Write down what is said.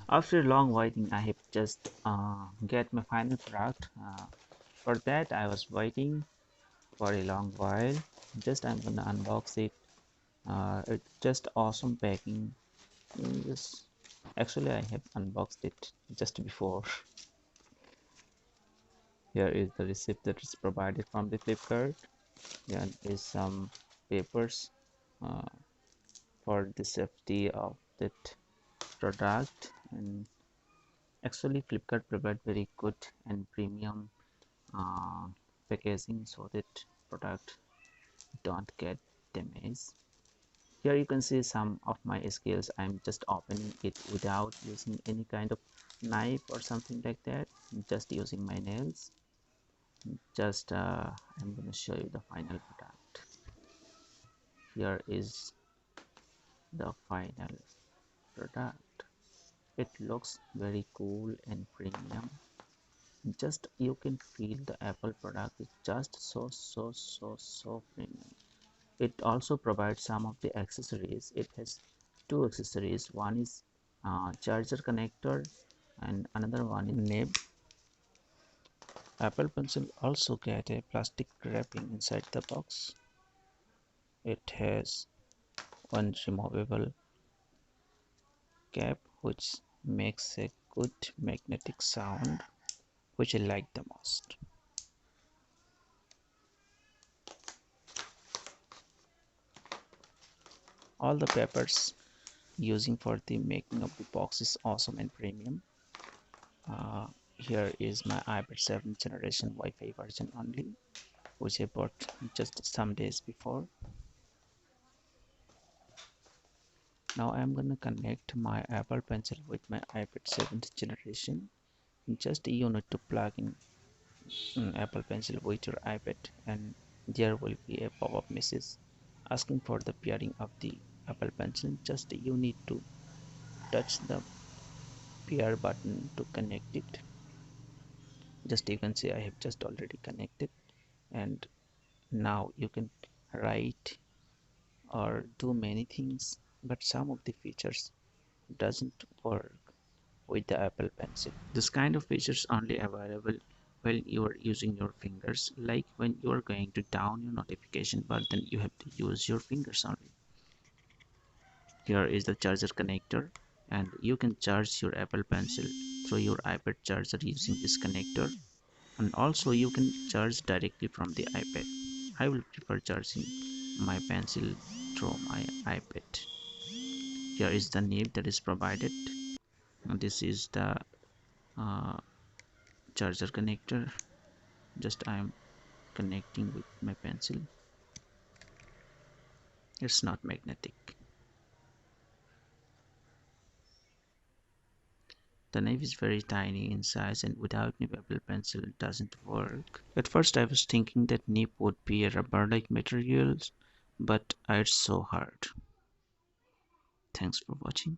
After long waiting, I have just get my final product. For that, I was waiting for a long while. Just I'm gonna unbox it. It's just awesome packing. Just actually, I have unboxed it just before. Here is the receipt that is provided from the Flipkart. Here is some papers uh, for the safety of that product. And actually, Flipkart provide very good and premium uh, packaging so that product don't get damaged. Here you can see some of my skills. I'm just opening it without using any kind of knife or something like that, just using my nails. Just I'm going to show you the final product. Here is the final product. It looks very cool and premium. Just you can feel the Apple product is just so premium. It also provides some of the accessories. It has two accessories. One is charger connector and another one is nib. Apple Pencil also get a plastic wrapping inside the box. It has one removable cap which makes a good magnetic sound, which I like the most. All the papers using for the making of the box is awesome and premium. Here is my iPad 7th generation Wi-Fi version only, which I bought just some days before. Now I'm gonna connect my Apple Pencil with my iPad 7th generation. Just you need to plug in Apple Pencil with your iPad, and there will be a pop-up message asking for the pairing of the Apple Pencil. Just you need to touch the pair button to connect it. Just you can see I have just already connected, and now you can write or do many things, but some of the features doesn't work with the Apple Pencil. This kind of features only available when you are using your fingers, like when you are going to down your notification button, you have to use your fingers only. Here is the charger connector, and you can charge your Apple Pencil through your iPad charger using this connector, and also you can charge directly from the iPad. I will prefer charging my pencil through my iPad. Here is the nib that is provided, and this is the uh, charger connector. Just I am connecting with my pencil. It's not magnetic. The nib is very tiny in size, and without nib Apple Pencil it doesn't work. At first I was thinking that nib would be a rubber-like material, but it's so hard. Thanks for watching.